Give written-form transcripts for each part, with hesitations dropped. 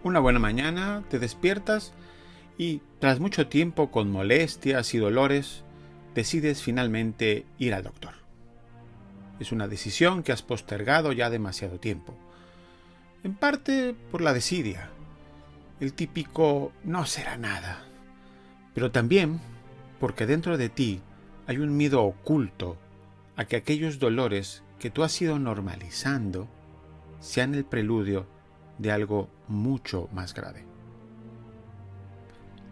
Una buena mañana te despiertas y, tras mucho tiempo con molestias y dolores, decides finalmente ir al doctor. Es una decisión que has postergado ya demasiado tiempo. En parte por la desidia, el típico no será nada, pero también porque dentro de ti hay un miedo oculto a que aquellos dolores que tú has ido normalizando sean el preludio de algo mucho más grave.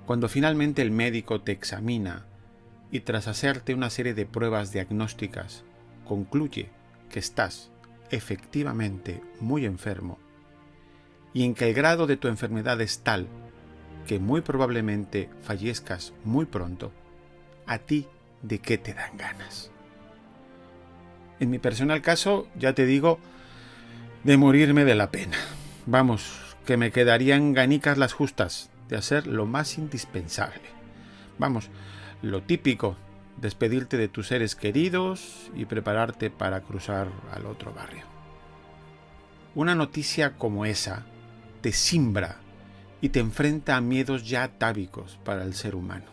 Cuando finalmente el médico te examina y tras hacerte una serie de pruebas diagnósticas concluye que estás efectivamente muy enfermo y en que el grado de tu enfermedad es tal que muy probablemente fallezcas muy pronto, ¿a ti de qué te dan ganas? En mi personal caso, ya te digo, de morirme de la pena. Vamos, que me quedarían ganicas las justas de hacer lo más indispensable. Vamos, lo típico, despedirte de tus seres queridos y prepararte para cruzar al otro barrio. Una noticia como esa te simbra y te enfrenta a miedos ya atávicos para el ser humano.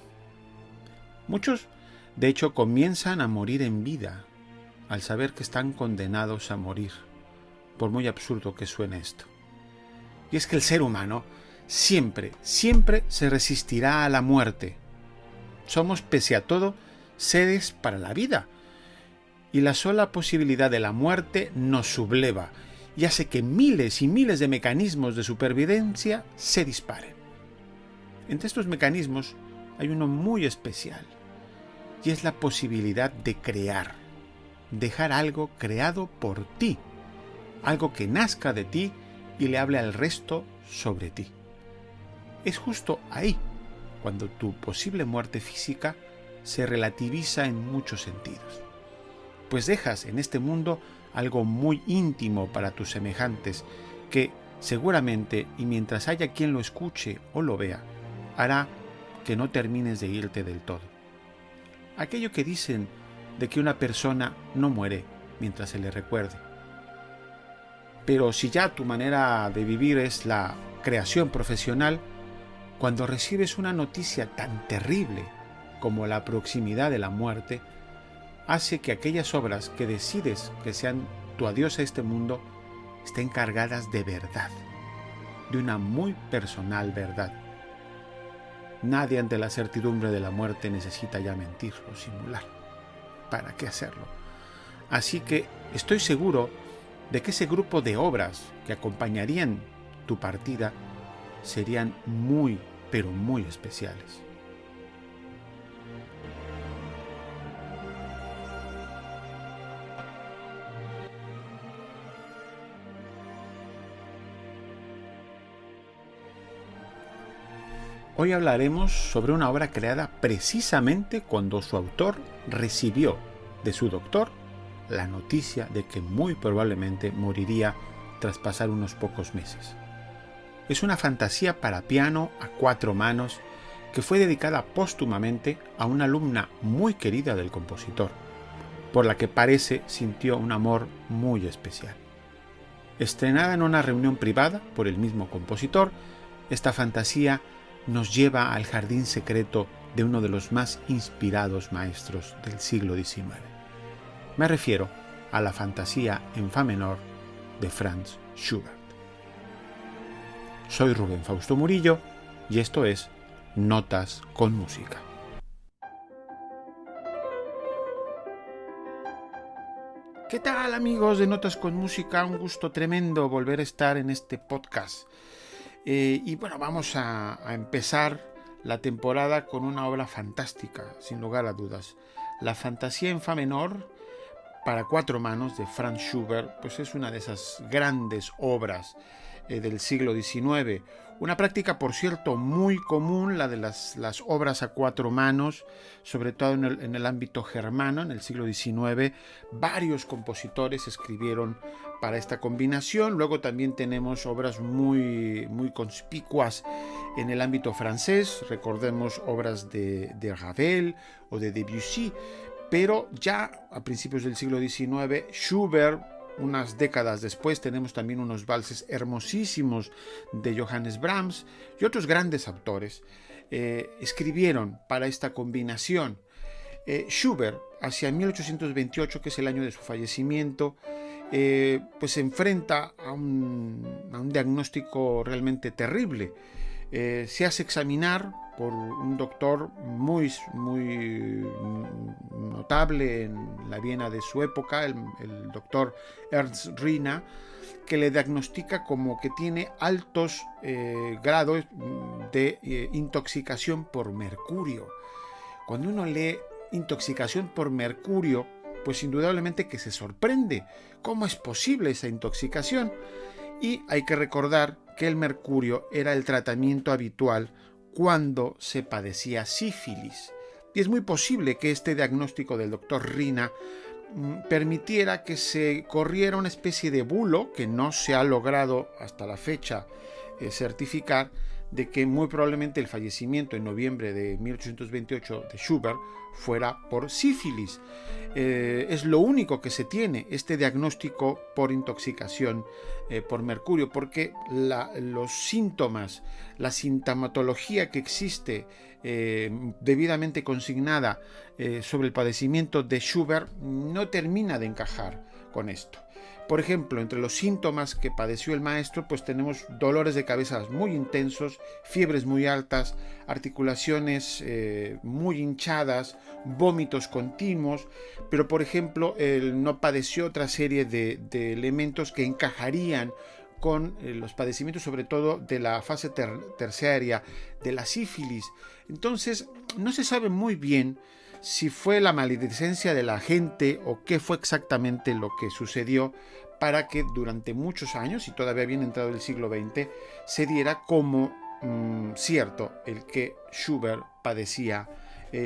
Muchos, de hecho, comienzan a morir en vida al saber que están condenados a morir, por muy absurdo que suene esto. Y es que el ser humano siempre se resistirá a la muerte. Somos, pese a todo, seres para la vida. Y la sola posibilidad de la muerte nos subleva y hace que miles y miles de mecanismos de supervivencia se disparen. Entre estos mecanismos hay uno muy especial, y es la posibilidad de crear, dejar algo creado por ti, algo que nazca de ti y le hable al resto sobre ti. Es justo ahí cuando tu posible muerte física se relativiza en muchos sentidos, pues dejas en este mundo algo muy íntimo para tus semejantes que seguramente, y mientras haya quien lo escuche o lo vea, hará que no termines de irte del todo. Aquello que dicen de que una persona no muere mientras se le recuerde. Pero si ya tu manera de vivir es la creación profesional, cuando recibes una noticia tan terrible como la proximidad de la muerte, hace que aquellas obras que decides que sean tu adiós a este mundo estén cargadas de verdad, de una muy personal verdad. Nadie ante la certidumbre de la muerte necesita ya mentir o simular. ¿Para qué hacerlo? Así que estoy seguro de que ese grupo de obras que acompañarían tu partida serían muy, pero muy especiales. Hoy hablaremos sobre una obra creada precisamente cuando su autor recibió de su doctor la noticia de que muy probablemente moriría tras pasar unos pocos meses. Es una fantasía para piano a 4 manos que fue dedicada póstumamente a una alumna muy querida del compositor, por la que parece sintió un amor muy especial. Estrenada en una reunión privada por el mismo compositor, esta fantasía nos lleva al jardín secreto de uno de los más inspirados maestros del siglo XIX. Me refiero a la fantasía en fa menor de Franz Schubert. Soy Rubén Fausto Murillo y esto es Notas con Música. ¿Qué tal, amigos de Notas con Música? Un gusto tremendo volver a estar en este podcast. Y bueno, vamos a empezar la temporada con una obra fantástica, sin lugar a dudas. La fantasía en fa menor para 4 manos de Franz Schubert, pues es una de esas grandes obras del siglo XIX. Una práctica, por cierto, muy común, la de las obras a 4 manos, sobre todo en el ámbito germano, en el siglo XIX. Varios compositores escribieron para esta combinación. Luego también tenemos obras muy conspicuas en el ámbito francés. Recordemos obras de Ravel o de Debussy. Pero ya a principios del siglo XIX, Schubert unas décadas después tenemos también unos valses hermosísimos de Johannes Brahms y otros grandes autores escribieron para esta combinación. Schubert, hacia 1828, que es el año de su fallecimiento, pues se enfrenta a un diagnóstico realmente terrible. Se hace examinar por un doctor muy notable en la Viena de su época, el doctor Ernst Rina, que le diagnostica como que tiene altos grados de intoxicación por mercurio. Cuando uno lee intoxicación por mercurio, pues indudablemente que se sorprende cómo es posible esa intoxicación. Y hay que recordar que el mercurio era el tratamiento habitual cuando se padecía sífilis. Y es muy posible que este diagnóstico del doctor Rina permitiera que se corriera una especie de bulo que no se ha logrado hasta la fecha certificar, de que muy probablemente el fallecimiento en noviembre de 1828 de Schubert fuera por sífilis. Es lo único que se tiene, este diagnóstico por intoxicación por mercurio, porque los síntomas, la sintomatología que existe debidamente consignada sobre el padecimiento de Schubert no termina de encajar con esto. Por ejemplo, entre los síntomas que padeció el maestro, pues tenemos dolores de cabeza muy intensos, fiebres muy altas, articulaciones muy hinchadas, vómitos continuos, pero por ejemplo, él no padeció otra serie de elementos que encajarían con los padecimientos, sobre todo de la fase terciaria, de la sífilis. Entonces, no se sabe muy bien si fue la maledicencia de la gente o qué fue exactamente lo que sucedió para que durante muchos años, y todavía bien entrado el siglo XX, se diera como cierto el que Schubert padecía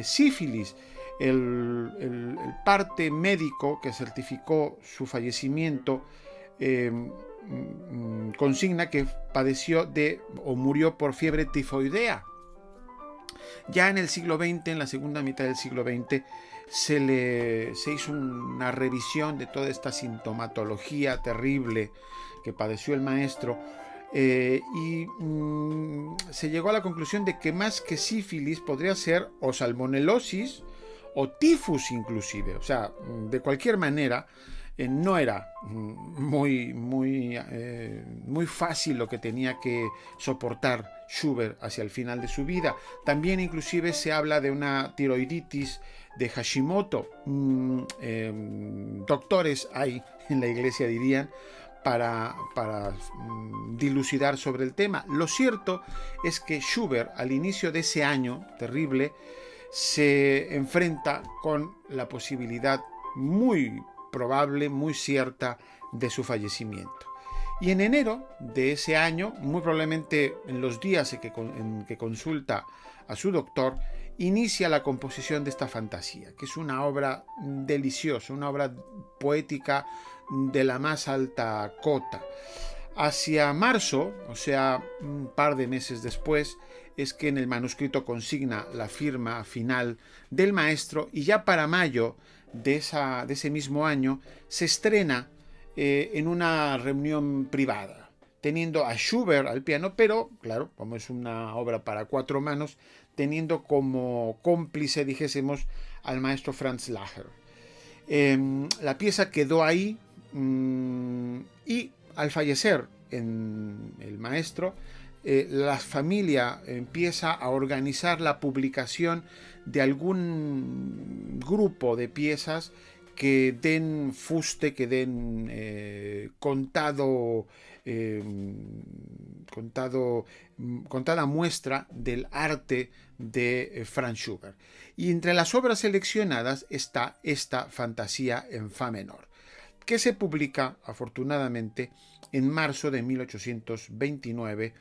sífilis. El parte médico que certificó su fallecimiento consigna que padeció o murió por fiebre tifoidea. Ya en el siglo XX, en la segunda mitad del siglo XX, se hizo una revisión de toda esta sintomatología terrible que padeció el maestro y se llegó a la conclusión de que más que sífilis podría ser o salmonelosis o tifus inclusive. O sea, de cualquier manera, no era muy fácil lo que tenía que soportar Schubert hacia el final de su vida. También inclusive se habla de una tiroiditis de Hashimoto. Doctores hay en la iglesia, dirían, para dilucidar sobre el tema. Lo cierto es que Schubert, al inicio de ese año terrible, se enfrenta con la posibilidad muy probable, muy cierta, de su fallecimiento. Y en enero de ese año, muy probablemente en los días en que consulta a su doctor, inicia la composición de esta fantasía, que es una obra deliciosa, una obra poética de la más alta cota. Hacia marzo, o sea, un par de meses después, es que en el manuscrito consigna la firma final del maestro, y ya para mayo de ese mismo año se estrena en una reunión privada, teniendo a Schubert al piano, pero claro, como es una obra para 4 manos, teniendo como cómplice, dijésemos, al maestro Franz Lacher. La pieza quedó ahí y al fallecer el maestro, la familia empieza a organizar la publicación de algún grupo de piezas que den fuste, que den contada muestra del arte de Franz Schubert. Y entre las obras seleccionadas está esta fantasía en fa menor, que se publica afortunadamente en marzo de 1829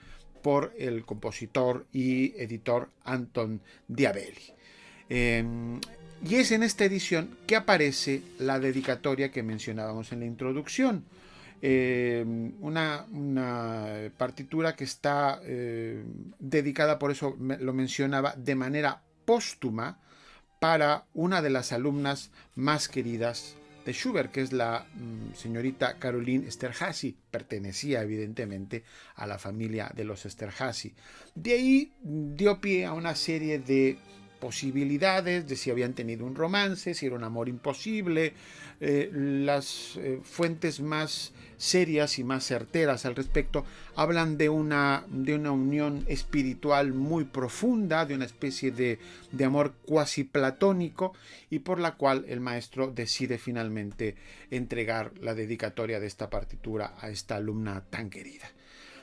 por el compositor y editor Anton Diabelli. Y es en esta edición que aparece la dedicatoria que mencionábamos en la introducción. Una partitura que está dedicada, por eso lo mencionaba, de manera póstuma para una de las alumnas más queridas de Schubert, que es la señorita Caroline Esterházy. Pertenecía evidentemente a la familia de los Esterházy. De ahí dio pie a una serie de posibilidades de si habían tenido un romance, si era un amor imposible. Las fuentes más serias y más certeras al respecto hablan de una unión espiritual muy profunda, de una especie de amor cuasi platónico, y por la cual el maestro decide finalmente entregar la dedicatoria de esta partitura a esta alumna tan querida.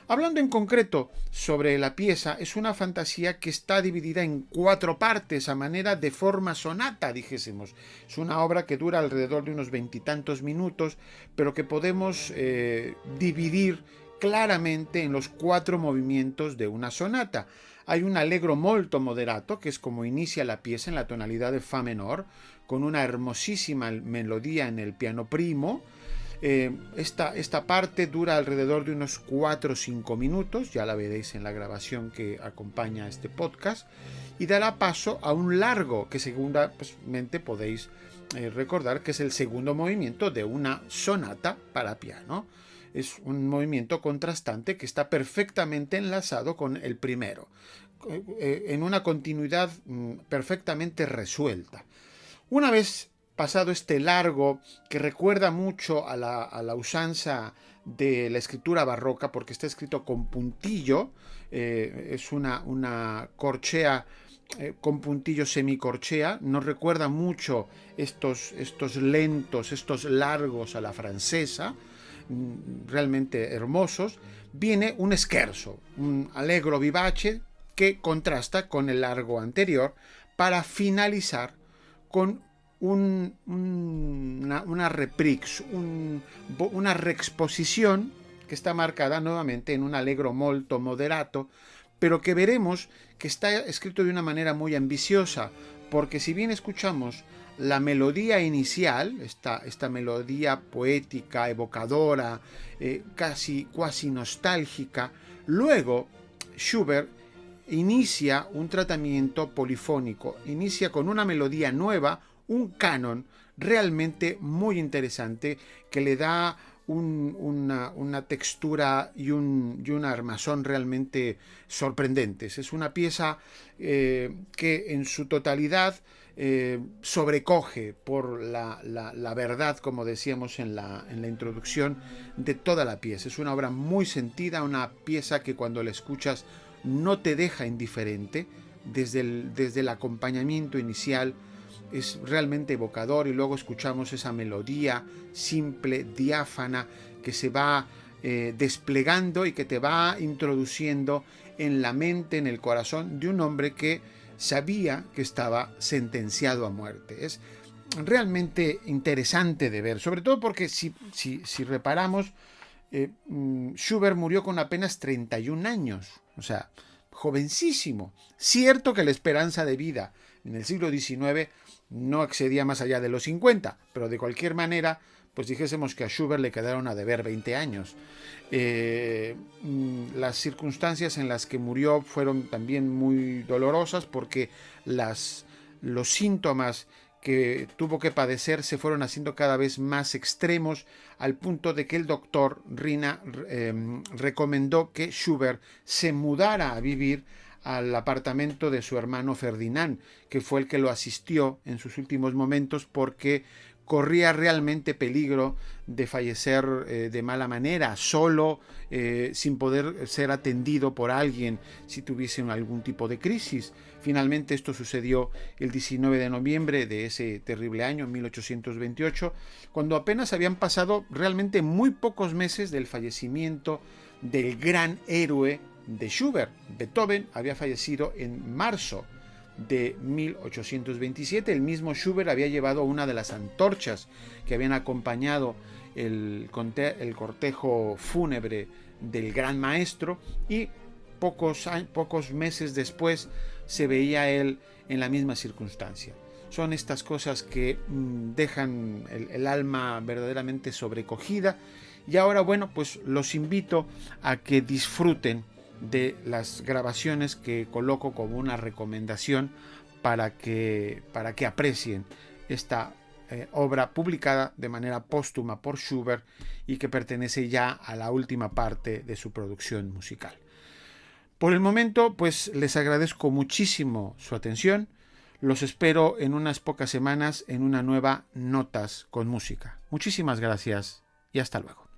Hablando en concreto sobre la pieza, es una fantasía que está dividida en 4 partes a manera de forma sonata, dijésemos. Es una obra que dura alrededor de unos 20 y tantos minutos, pero que podemos dividir claramente en los 4 movimientos de una sonata. Hay un allegro molto moderato, que es como inicia la pieza en la tonalidad de fa menor, con una hermosísima melodía en el piano primo. Esta parte dura alrededor de unos 4 o 5 minutos, ya la veréis en la grabación que acompaña a este podcast, y dará paso a un largo que seguramente podéis recordar que es el segundo movimiento de una sonata para piano. Es un movimiento contrastante que está perfectamente enlazado con el primero, en una continuidad perfectamente resuelta. Una vez pasado este largo, que recuerda mucho a la usanza de la escritura barroca, porque está escrito con puntillo, es una corchea con puntillo semicorchea, nos recuerda mucho estos lentos, estos largos a la francesa, realmente hermosos. Viene un scherzo, un allegro vivace que contrasta con el largo anterior para finalizar con una reprix, una reexposición que está marcada nuevamente en un allegro molto moderato, pero que veremos que está escrito de una manera muy ambiciosa, porque si bien escuchamos la melodía inicial, esta melodía poética, evocadora, casi nostálgica, luego Schubert inicia un tratamiento polifónico, inicia con una melodía nueva, un canon realmente muy interesante que le da una textura y un armazón realmente sorprendentes. Es una pieza que en su totalidad sobrecoge por la verdad, como decíamos en la introducción, de toda la pieza. Es una obra muy sentida, una pieza que cuando la escuchas no te deja indiferente desde el acompañamiento inicial. Es realmente evocador, y luego escuchamos esa melodía simple, diáfana, que se va desplegando y que te va introduciendo en la mente, en el corazón de un hombre que sabía que estaba sentenciado a muerte. Es realmente interesante de ver, sobre todo porque si reparamos, Schubert murió con apenas 31 años, o sea, jovencísimo. Cierto que la esperanza de vida en el siglo XIX no excedía más allá de los 50, pero de cualquier manera, pues dijésemos que a Schubert le quedaron a deber 20 años. Las circunstancias en las que murió fueron también muy dolorosas, porque los síntomas que tuvo que padecer se fueron haciendo cada vez más extremos, al punto de que el doctor Rina recomendó que Schubert se mudara a vivir al apartamento de su hermano Ferdinand, que fue el que lo asistió en sus últimos momentos, porque corría realmente peligro de fallecer de mala manera, solo, sin poder ser atendido por alguien si tuviesen algún tipo de crisis. Finalmente esto sucedió el 19 de noviembre de ese terrible año, 1828, cuando apenas habían pasado realmente muy pocos meses del fallecimiento del gran héroe de Schubert. Beethoven había fallecido en marzo de 1827. El mismo Schubert había llevado una de las antorchas que habían acompañado el cortejo fúnebre del gran maestro, y pocos meses después se veía él en la misma circunstancia. Son estas cosas que dejan el alma verdaderamente sobrecogida. Y ahora, bueno, pues los invito a que disfruten de las grabaciones que coloco como una recomendación para que aprecien esta obra publicada de manera póstuma por Schubert y que pertenece ya a la última parte de su producción musical. Por el momento, pues les agradezco muchísimo su atención. Los espero en unas pocas semanas en una nueva Notas con Música. Muchísimas gracias y hasta luego.